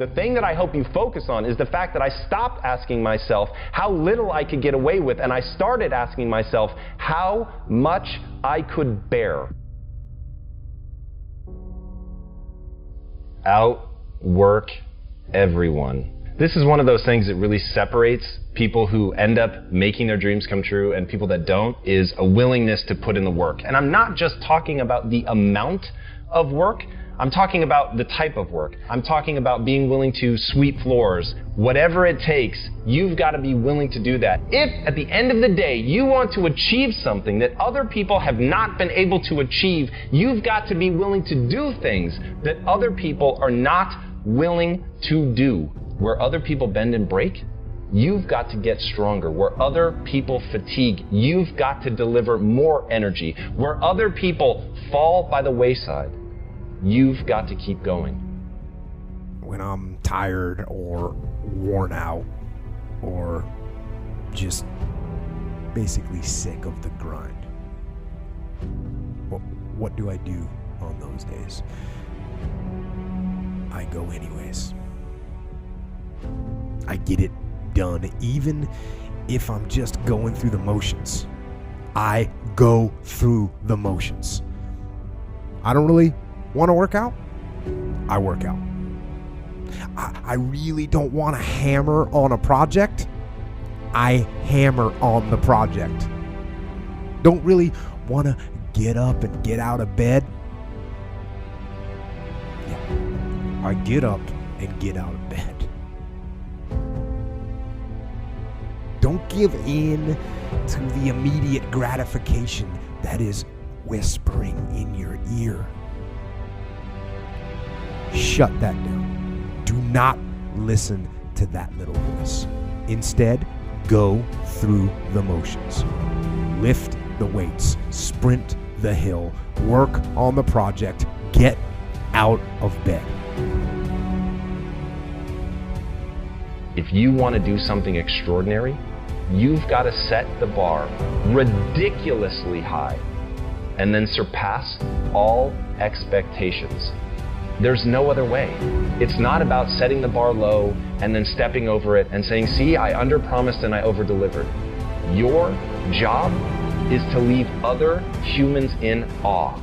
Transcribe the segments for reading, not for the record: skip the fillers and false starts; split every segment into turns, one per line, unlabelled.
The thing that I hope you focus on is the fact that I stopped asking myself how little I could get away with, and I started asking myself how much I could bear. Outwork everyone. This is one of those things that really separates people who end up making their dreams come true and people that don't, is a willingness to put in the work. And I'm not just talking about the amount of work, I'm talking about the type of work. I'm talking about being willing to sweep floors. Whatever it takes, you've got to be willing to do that. If at the end of the day you want to achieve something that other people have not been able to achieve, you've got to be willing to do things that other people are not willing to do. Where other people bend and break, you've got to get stronger. Where other people fatigue, you've got to deliver more energy. Where other people fall by the wayside, you've got to keep going.
When I'm tired or worn out or just basically sick of the grind, what do I do on those days? I go anyways. I get it done, even if I'm just going through the motions. I go through the motions. I don't really want to work out? I work out. I really don't want to hammer on a project? I hammer on the project. Don't really want to get up and get out of bed? Yeah, I get up and get out of bed. Don't give in to the immediate gratification that is whispering in your ear. Shut that down. Do not listen to that little voice. Instead, go through the motions. Lift the weights, sprint the hill, work on the project, get out of bed.
If you want to do something extraordinary, you've got to set the bar ridiculously high and then surpass all expectations. There's no other way. It's not about setting the bar low and then stepping over it and saying, see, I underpromised and I overdelivered. Your job is to leave other humans in awe.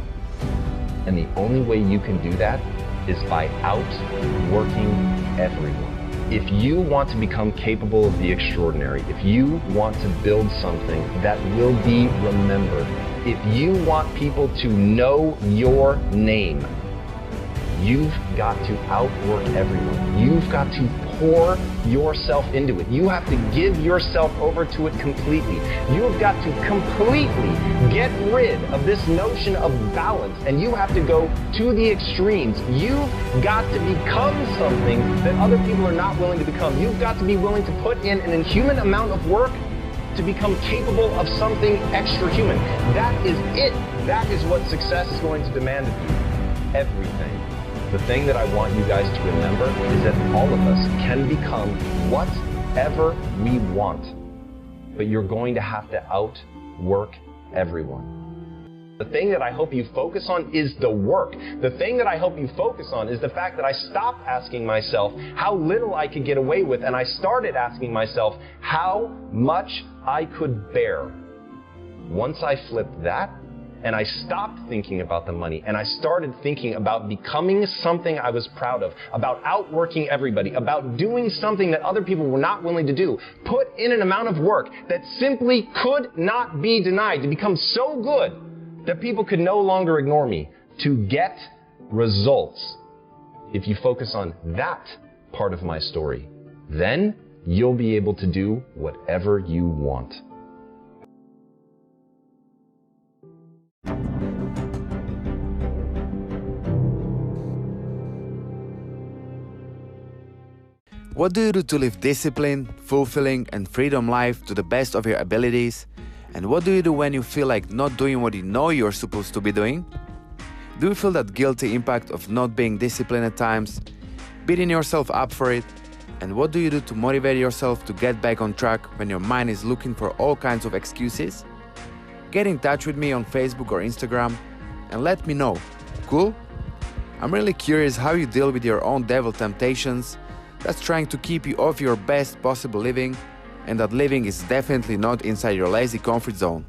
And the only way you can do that is by outworking everyone. If you want to become capable of the extraordinary, if you want to build something that will be remembered, if you want people to know your name, you've got to outwork everyone. You've got to pour yourself into it. You have to give yourself over to it completely. You've got to completely get rid of this notion of balance, and you have to go to the extremes. You've got to become something that other people are not willing to become. You've got to be willing to put in an inhuman amount of work to become capable of something extra human. That is it. That is what success is going to demand of you. Everything. The thing that I want you guys to remember is that all of us can become whatever we want, but you're going to have to outwork everyone. The thing that I hope you focus on is the work. The thing that I hope you focus on is the fact that I stopped asking myself how little I could get away with, and I started asking myself how much I could bear. Once I flipped that, and I stopped thinking about the money, and I started thinking about becoming something I was proud of, about outworking everybody, about doing something that other people were not willing to do, put in an amount of work that simply could not be denied, to become so good that people could no longer ignore me, to get results. If you focus on that part of my story, then you'll be able to do whatever you want.
What do you do to live disciplined, fulfilling, and freedom life to the best of your abilities? And what do you do when you feel like not doing what you know you're supposed to be doing? Do you feel that guilty impact of not being disciplined at times, beating yourself up for it? And what do you do to motivate yourself to get back on track when your mind is looking for all kinds of excuses? Get in touch with me on Facebook or Instagram and let me know. Cool? I'm really curious how you deal with your own devil temptations that's trying to keep you off your best possible living, and that living is definitely not inside your lazy comfort zone.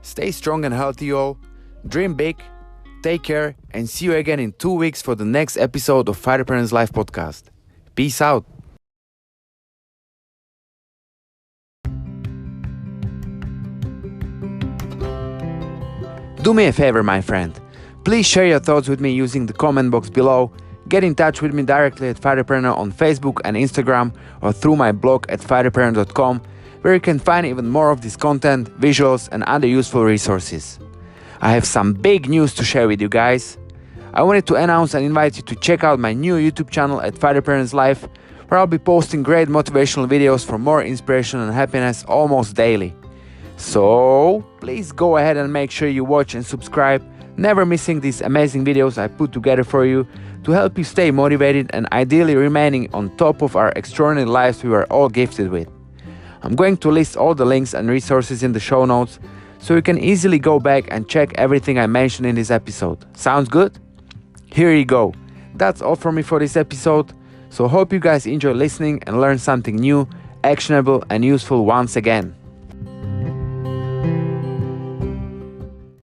Stay strong and healthy, all. Dream big, take care, and see you again in 2 weeks for the next episode of Fighterpreneur's Life podcast. Peace out. Do me a favor, my friend. Please share your thoughts with me using the comment box below. Get in touch with me directly at Fighterpreneur on Facebook and Instagram, or through my blog at fighterpreneur.com, where you can find even more of this content, visuals, and other useful resources. I have some big news to share with you guys. I wanted to announce and invite you to check out my new YouTube channel at Fighterpreneur's Life, where I'll be posting great motivational videos for more inspiration and happiness almost daily. So please go ahead and make sure you watch and subscribe, never missing these amazing videos I put together for you to help you stay motivated and ideally remaining on top of our extraordinary lives we were all gifted with. I'm going to list all the links and resources in the show notes so you can easily go back and check everything I mentioned in this episode. Sounds good? Here you go. That's all from me for this episode. So hope you guys enjoy listening and learn something new, actionable and useful once again.